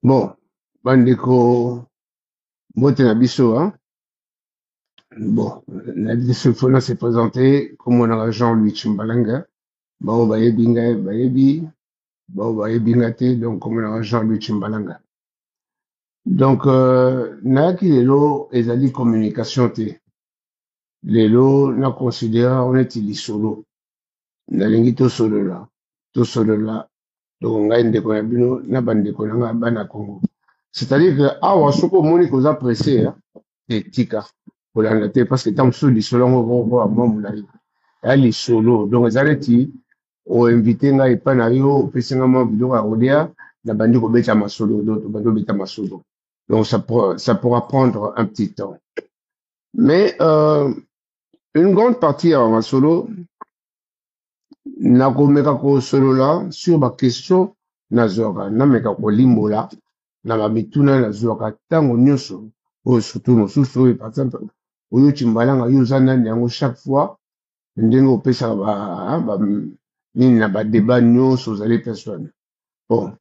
Bon, bandeko mbote na biso, hein? Bon, na biso fona se présenter comme on a Jean-Louis Chimbalanga. Bao bayebi ngai bayebi, bao bayebi nga te, donc comme on a Jean-Louis Chimbalanga. Donc, nayaki lelo ezali communication te. Lelo na considère on est lisolo. Nalingi tosolola. Tosolola. Donc ngai ndeko na bino na bandeko na nga bana Congo. C'est-à-dire que awa soko moni koza pressé, hein? Tika kolanda te parce que ntango mosusu lisolo yango okokoa mwa molai ya lisolo donc eza neti oinvite ngai epai na yo opesi nga mwa biloko ya kolia na bandi kobeta masolo donc bandi kobeta masolo donc ça pourra prendre un petit temps mais une grande partie ya masolo nakomeka kosolola sur baquestion nazwaka nameka kolimbola na bamituna nazwaka ntango nyonso oyo surtout mosusu oyo par exemple oyo Chimbalanga yo oza nani yango chaque fois ndenge opesaka nini na badébat nyonso ozali personne. Bon,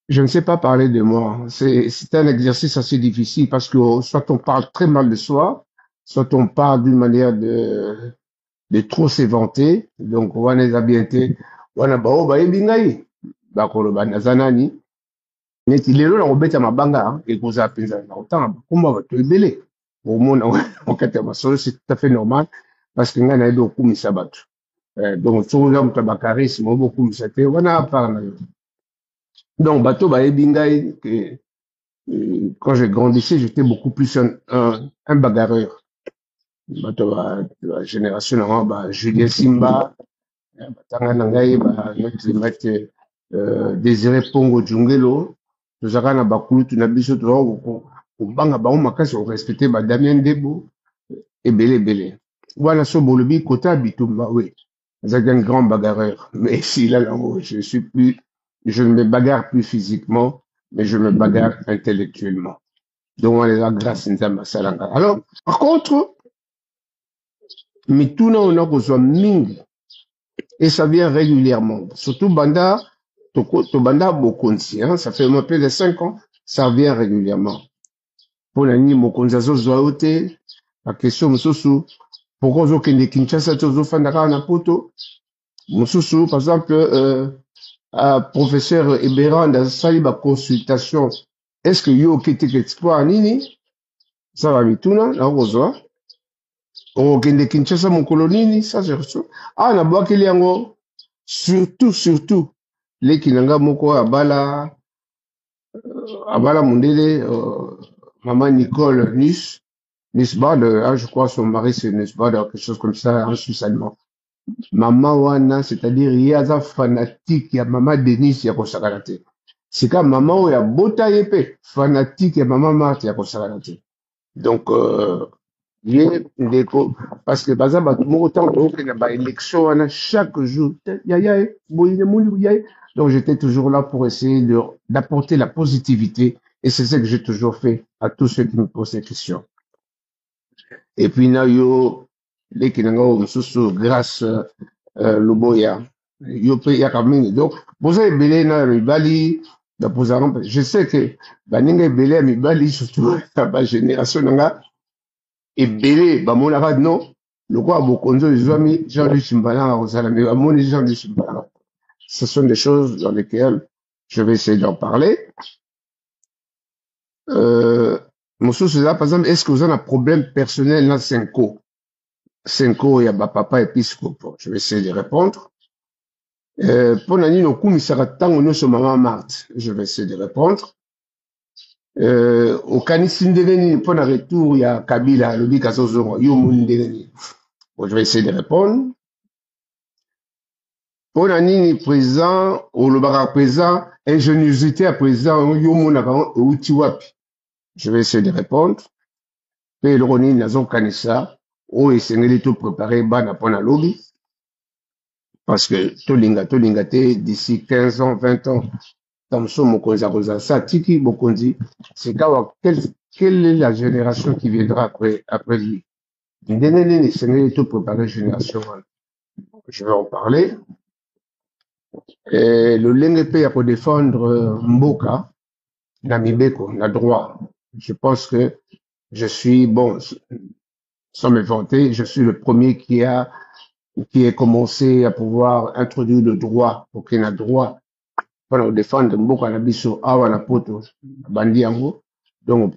je ne sais pas parler de moi. C'est un exercice assez difficile parce que soit on parle très mal de soi, soit on parle d'une manière de trop s'éventer. Donc, wana eza bien te, wana bao bayebi ngai bakoloba naza nani neti lelo na kobeta mabanga ekozala mpenza na kotanga bakomba bato ebele omona okati ya masolo c'est tout à fait normal parce que ngai nayebi okumisa bato donc soki oza moto ya bakarisme oyebi okumisa te wana apart na yo donc bato bayebi ngai que quand je grandissais j'étais beaucoup plus un bagarreur bato ba génération nango ba Julien Simba batanga na ngai notre maître Désiré Pongo Djungelo tozalaka na bakulutu na biso tozalaka kobanga bango makasi korespecte badamien ndebo ebele ebele wana so bolobi kota ya bitumba oui azalaki un grand bagarreur mais si là nango je ne me bagarre plus physiquement mais je me bagarre intellectuellement donc wana eza grâce nzambe asalanga alors par contre mituna oyo nakozwa mingi et ça vient régulièrement surtout banda Tobanda Bokonzi, hein, ça fait un peu de 5 ans, ça vient régulièrement. Pour la nuit, Mokonzi Zoaote, la question Moussousou, pourquoi vous avez Kinshasa, vous fandaka na poto, Moussousou, par exemple, professeur Eberan, dans sa consultation, est-ce que yo kete exploit nini? Ça va mituna, la rosoa. O kende Kinshasa mon colonini, ça c'est reçu. Ah, na boaki liango, surtout, les kinanga moko abala Mundele, maman Nicole Nussbad, je crois son mari c'est Nussbad, quelque chose comme ça, en Suisse allemand. Maman wana, c'est-à-dire, il y a un fanatique, il y a maman Denis, il y a Kosakalate. C'est quand maman il y a Bota Yepe, fanatique, il y a maman Marthe, il y a Kosakalate. Donc, parce que, par exemple, autant qu'il y a une élection, chaque jour, donc j'étais toujours là pour essayer d'apporter la positivité et c'est ce que j'ai toujours fait à tous ceux qui me posent des questions. Et puis, les Kinanga, grâce Luboya, ya kamini. Donc, vous avez belé na Mibali, je sais que, baninga belé à Mibali, surtout, la génération nanga, et belé, bamonara, non, le quoi, Bokonzo, les amis, Jean-Luc Chimbalanga, Rosalame, Bamoni, Jean-Luc Chimbalanga. Ce sont des choses dans lesquelles je vais essayer d'en parler. Monsieur César, par exemple, est-ce que vous avez un problème personnel dans Senko? Senko, il y a papa épiscope. Je vais essayer de répondre. Pour Nani, no kumisara tango no so maman Marthe. Je vais essayer de répondre. Au kanisi ndeleni, pour le retour, il y a Kabila, le Bikazozo, Yomun ndeleni. Bon, je vais essayer de répondre. Pour Nani, présent, au Lobara présent, ingéniosité à présent, Yomun Utiwapi. Je vais essayer de répondre. Pe Loroni, Nazon Kanissa, ou essayez tout préparer, bana pona lobby. Parce que Tolinga te, d'ici 15 ans, 20 ans, Tamso Mokonzi Rosa, ça, Tiki Mokonzi, c'est quelle est la génération qui viendra après lui? Essayez tout préparer génération. Je vais en parler. Et le LNGP a pour défendre Mboka, Namibeko, na droit. Je pense que je suis, bon, sans me vanter, je suis le premier qui a commencé à pouvoir introduire le droit, pour qu'il y ait un droit, pour défendre Mboka Nabiso, Awa na poto, bandi yango. Donc,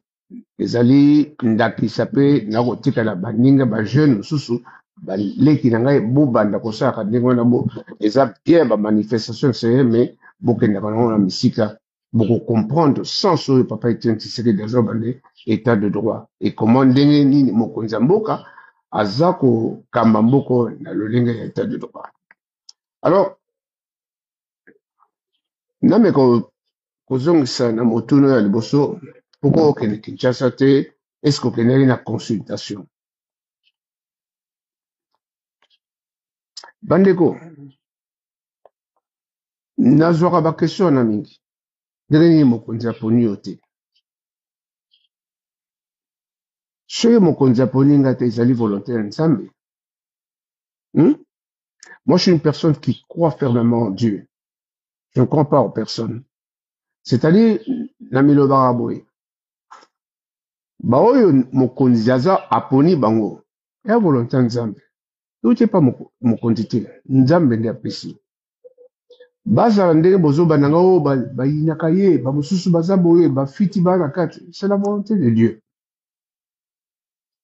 ezali ndakisa pe nakotikala baninga bajeune mosusu baleki na ngai bobanda kosalaka ndenge wana bo eza bien bamanifestation seye mais bokendaka nango na misika bokocomprendre sens oyo papa Etienne Tshisekedi azobande état de droit et comment ndenge nini mokonzi ya mboka aza kokamba mboko na lolenge ya état de droit. Alors nameka kozongisa na motuno ya liboso pourquoi okende Kinshasa te, est-ce kokendeli na consultation? Bandeko, nazwaka bakestion na mingi ndenge nini mokonzi aponi yo te. Soki mokonzi aponi nga te ezali volonté ya Nzambe. Moi, je suis une personne qui croit fermement en Dieu. Je ne crois pas aux personnes. C'est-à-dire, na milobaka boye. Baoyo mokonzi aza aponi bango. Ya volonté ya Nzambe. Yote pa mokonzi te. Nzambe nde apesi. Bazala ndenge bozobanda nga oyo bayinaka ye, bamosusu baza boye, bafiti bana kati. C'est la volonté de Dieu.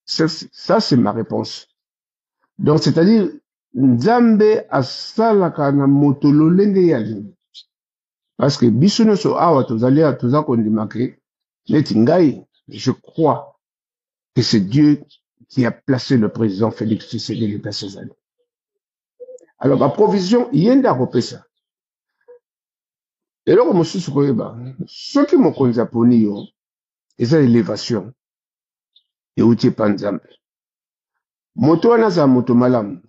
Ça c'est ma réponse. Donc, c'est-à-dire, Nzambe asalaka na moto lolenge ya lingi. Parce que biso nyonso awa tozali toza kondimake neti ngai, je crois que c'est Dieu qui a placé le président Félix Tshisekedi l'état ces années. Alors, ma provision, yende akopesa. Eloko mosusu koyeba, soki mokonzi aponi yo, eza élévation, euti epa Nzambe. Moto wana aza moto malamu,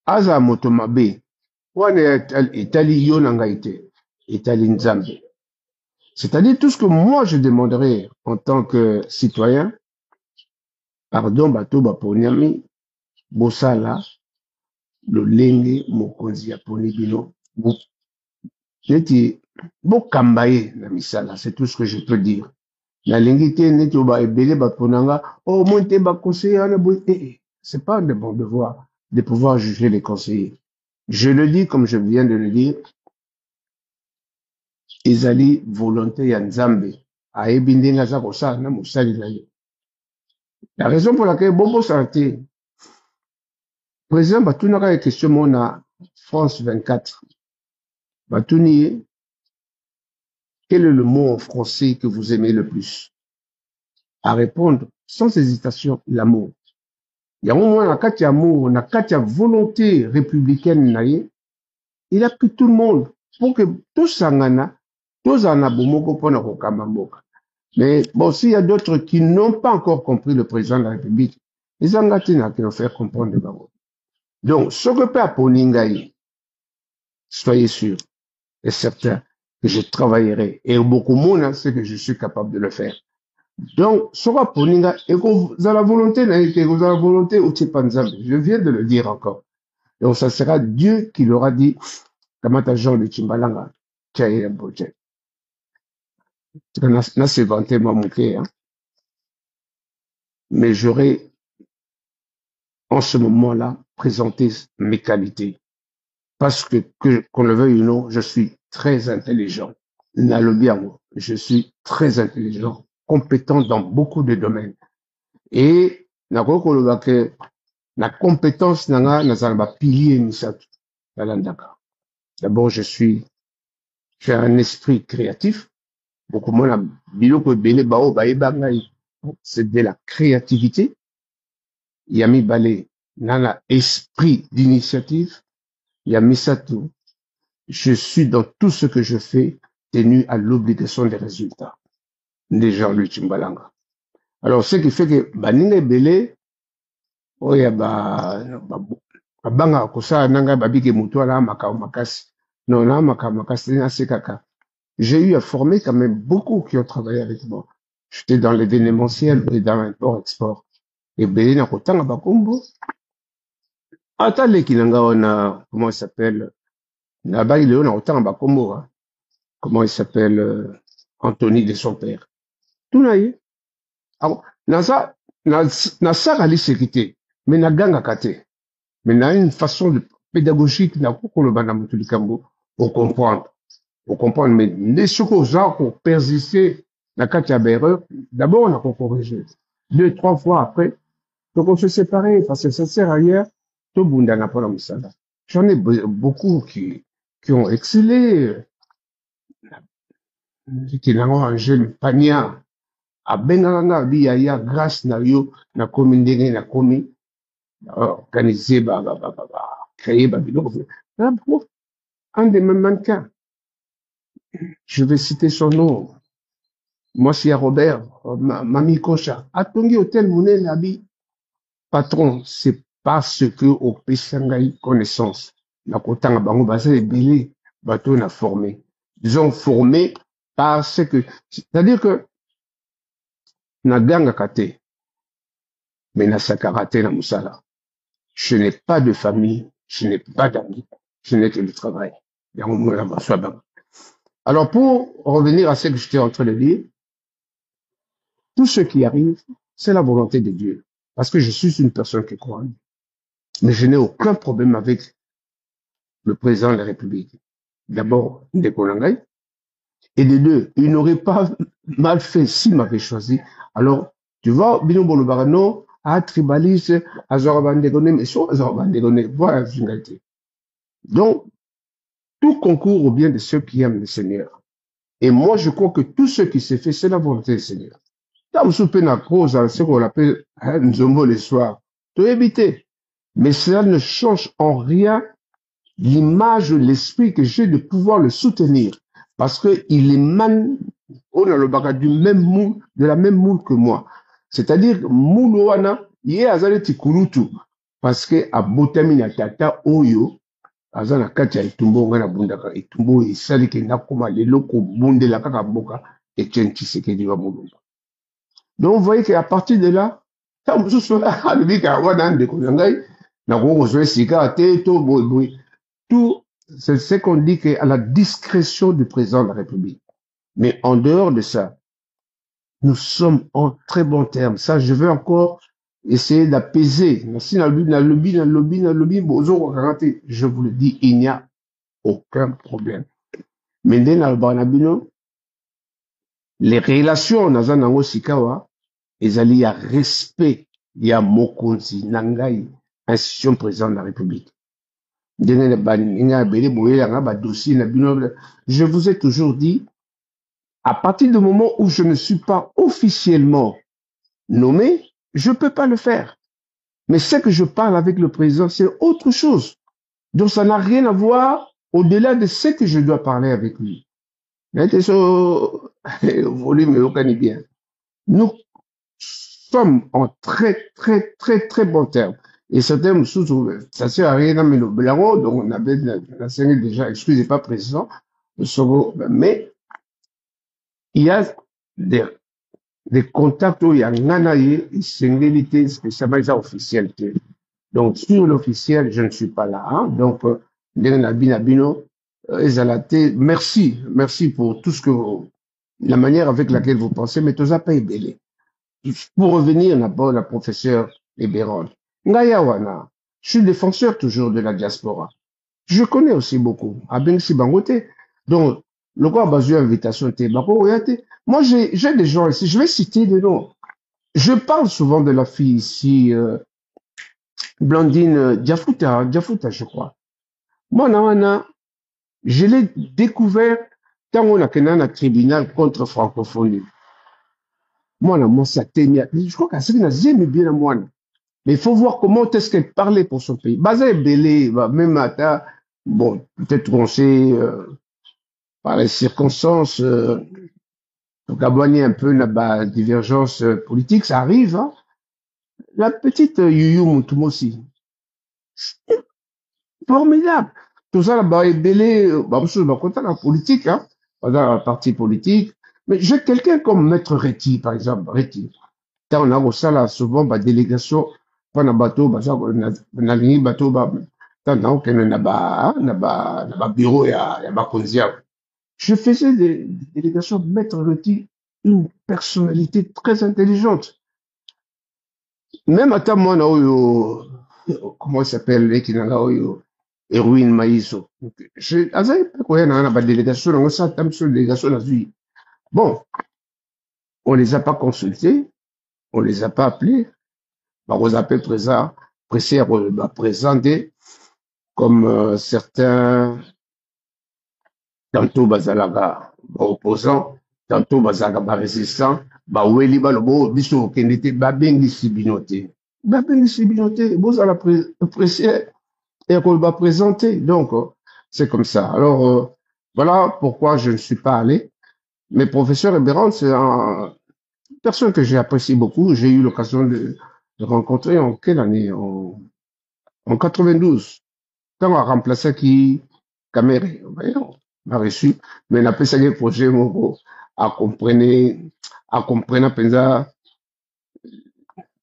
aza moto mabe, wana etali yo na ngai te, etali Nzambe. C'est-à-dire tout ce que moi je demanderais en tant que citoyen, pardon, bato baponiami, bosala, lolenge mokonzi aponi bino, neti bokambaye na misala, c'est tout ce que je peux dire. Na lingi te neti oba ebele baponanga, oh moi te ba conseiller, c'est pas de mon devoir de pouvoir juger les conseillers. Je le dis comme je viens de le dire, ezali volonté ya Nzambe, ayebi ndenge aza kosala na mosali na ye. La raison pour laquelle Bobo Santé, président Batunaka est question mona France 24. Batuni, quel est le mot en français que vous aimez le plus? À répondre sans hésitation, l'amour. Il y a un moment, na kati amour, na kati volonté républicaine naïe, il a pris tout le monde pour que tous sangana, tous en abomoko pour nos kamamboka. Mais bon, s'il y a d'autres qui n'ont pas encore compris le président de la République, les Angatina qui vont faire comprendre les barreaux. Donc, ce que peut Poningaï, soyez sûr et certain que je travaillerai. Et beaucoup moins, c'est que je suis capable de le faire. Donc, sera Poninga, et vous avez la volonté, vous avez la volonté, je viens de le dire encore. Donc, ça sera Dieu qui l'aura dit, Kamata Jean de Chimbalanga, Tchaï Mboche. N'a c'est vanté moi mon cœur, mais j'aurais en ce moment-là présenté mes qualités. Parce que, qu'on le veuille ou non, je suis très intelligent. Nalobiamo, je suis très intelligent, compétent dans beaucoup de domaines. Et, la compétence nanga nazalba pilier misatu. D'abord, j'ai un esprit créatif. Beaucoup moins c'est de la créativité. Yami Balé, nana esprit d'initiative. Yamisatu, je suis dans tout ce que je fais tenu à l'obligation des résultats. Des Jean-Luc Chimbalanga. Alors, ce qui fait que Banine Belé, oya banga kosa nanga babike mutu ala makao makasi. Non, là, makao makasi, kaka. J'ai eu à former quand même beaucoup qui ont travaillé avec moi. J'étais dans l'événementiel et dans l'import-export. Et Belé na kotanga bakombo. Atale kinanga on a, comment il s'appelle? Là-bas, il est on a autant en Bakombo, hein. Comment il s'appelle, Anthony de son père. Tout n'a eu. Alors, Nasa, Nasa ali sécurité, mais na ganga kate. Mais na une façon de pédagogique, na koko le bana mutulikambo, pour comprendre. Pour comprendre, mais les choses pour persister, na kate erreur, d'abord on a corrigé. 2, 3 fois après, donc on se séparait, parce que ça sert à rien, tout bunda n'a pas la musala. J'en ai beaucoup qui ont excellé, qui n'ont un jeune pania, abengaka nga bi yaya grâce na yo nakomi ndenge nakomi organiser créer babiloko un des mêmes mannequins, je vais citer son nom, moi c'est Robert Mami Kocha atongi hôtel monene abi patron, c'est parce que opesa ngai connaissance nakotanga bango baza ebele bato na formé, ils ont formé parce que c'est-à-dire que nagangaka te mais nasakaka te na mosala. Je n'ai pas de famille, je n'ai pas d'amis, je n'ai que le travail. Alors pour revenir à ce que j'étais en train de dire, tout ce qui arrive, c'est la volonté de Dieu. Parce que je suis une personne qui croit. Mais je n'ai aucun problème avec le président de la République. D'abord, Ndekonangay. Et de deux, il n'aurait pas mal fait s'il m'avait choisi. Alors, tu vois, Bino Bolobarano, à tribaliste, à Zorabandegone, mais soit Zorabandegone, voilà la finalité. Donc, tout concourt au bien de ceux qui aiment le Seigneur. Et moi, je crois que tout ce qui s'est fait, c'est la volonté du Seigneur. Quand vous soupez la cause, ce qu'on appelle Nzombo le soir, tout éviter. Mais cela ne change en rien l'image, l'esprit que j'ai de pouvoir le soutenir. Parce qu'il émane, on a le bagage du même moule, de la même moule que moi. C'est-à-dire, moulouana, yé azale tikulutu. Parce que, à botamina tata oyo, aza na kati ya etumbu nga na bundaka etumbu esali ke nakoma lelo kobundela kaka mboka Etienne Tshisekedi wa Mulumba. Donc vous voyez qu'à partir de là, ta mosusu alobi ka wana ndeko na ngai na kozwa esika te to boy tout c'est ce qu'on dit que à la discrétion du président de la République. Mais en dehors de ça, nous sommes en très bons termes. Ça, je veux encore essayer d'apaiser. Je vous le dis, il n'y a aucun problème. Mais les relations naza nango sikawa ezali ya respect ya mokonzi nangai institution président de la République. Je vous ai toujours dit, à partir du moment où je ne suis pas officiellement nommé, je ne peux pas le faire. Mais ce que je parle avec le président, c'est autre chose. Donc ça n'a rien à voir au-delà de ce que je dois parler avec lui. Nous sommes en très, très, très, très bons termes. Et certains ça sert à rien, mais le blanc, donc on avait la scène déjà, excusez pas président, mais il y a des contacts où il y a une singulité spécialement officielle. Donc, sur l'officiel, je ne suis pas là. Hein? Donc, merci pour tout ce que la manière avec laquelle vous pensez, mais tout ça pas ébélé. Pour revenir d'abord la professeure Libérale. Ngayawana, je suis défenseur toujours de la diaspora. Je connais aussi beaucoup. Abensi Bangote. Donc, le quoi basé invitation moi, j'ai des gens ici. Je vais citer des noms. Je parle souvent de la fille ici, Blandine Diafuta, je crois. Moi, Nawana, je l'ai découvert quand on a un tribunal contre francophonie. Moi, je crois qu'elle s'est bien à moi. Mais il faut voir comment est-ce qu'elle parlait pour son pays. Basé Belé, même à bon, peut-être qu'on sait, par les circonstances, donc abonner un peu la divergence politique, ça arrive. Hein. La petite Yuyu Moutumosi, formidable. Tout ça, là-bas, est belé, la politique, hein, dans un parti politique. Mais j'ai quelqu'un comme Maître Reti, par exemple, Reti. Quand on a ça, là, souvent, délégation, pas un bateau, bateau, Tandis que n'a pas bureau, il y a Bakonzia. Je faisais des délégations, Maître Loti, une personnalité très intelligente. Même à moi, na oyo, comment il s'appelle, l'équinanga oyo, Erwin Maïso. Je, azai, quoi, y a pas délégation, on s'est sur délégation, bon, on les a pas consultés, on les a pas appelés, bah, on les appelle présent, pressé à présenter, comme certains, tantôt bazalaga, bah, opposants, tantôt bazalaga, bah, résistants, bah, oueli, bah, le beau, biso, kendete, bah, bengi sibinote. Bah, bengi sibinote, bon, ça la pressé, et qu'on va présenter. Donc, c'est comme ça. Alors, voilà pourquoi je ne suis pas allé. Mais professeur Ebérand, c'est une personne que j'ai apprécié beaucoup. J'ai eu l'occasion de rencontrer en quelle année? En 92. Quand on a remplacé qui, Caméré, on m'a reçu, mais on a fait ça des projets, à comprendre, pensa,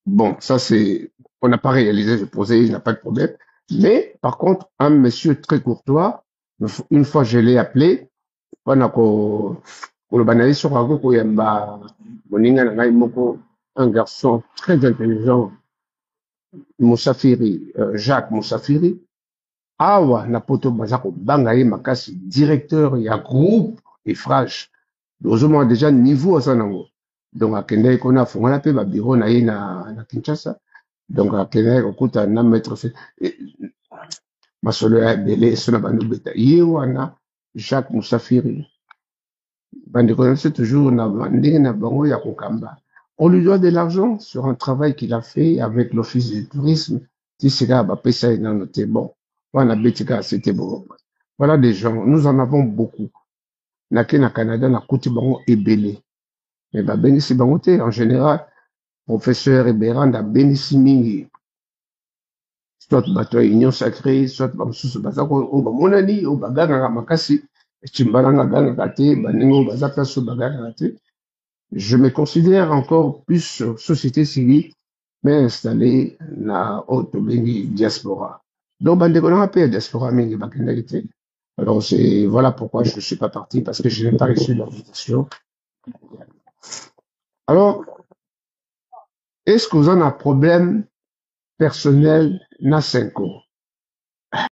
bon, ça c'est, on n'a pas réalisé ce projet, il n'a pas de problème. Mais, par contre, un monsieur très courtois, une fois je l'ai appelé, wana koloba na ye soko akoki koyamba moninga na ngai moko, un garçon très intelligent, Moussafiri, Jacques Moussafiri, awa na poto baza kobanga ye makasi directeur ya groupe Eiffage. Ozomona déjà niveau aza nango. Donc akendeki kuna afungana mpe babiro na ye na Kinshasa. Donc akendeki kokuta na maître masolo ya ebele so na bando beta ye wana Jacques Moussafiri bandeko na biso toujours na ndenge na bango ya kokamba. On lui doit de l'argent sur un travail qu'il a fait avec l'office du tourisme. Si c'est là, bah, ça est noté. Bon, voilà, Betika, c'était bon. Voilà des gens. Nous en avons beaucoup. Nake na Canada, na kuti bango ebele. Mais bah, Bénissi Bangote, en général, professeur Ebera, na Bénissi Mingi. Soit bato ya union sacrée, soit bamosusu baza oyo bamonani, oyo bagangaka makasi, ecimbalanga gangaka te, baninga oyo baza place oyo bagangaka te. Je me considère encore plus société civile, mais installé na Otobengi diaspora. Donc, bandeko na pe diaspora mingi bakendaki te. Alors, c'est, voilà pourquoi je ne suis pas parti, parce que je n'ai pas reçu l'invitation. Alors, est-ce que vous avez un problème personnel na 5 ans?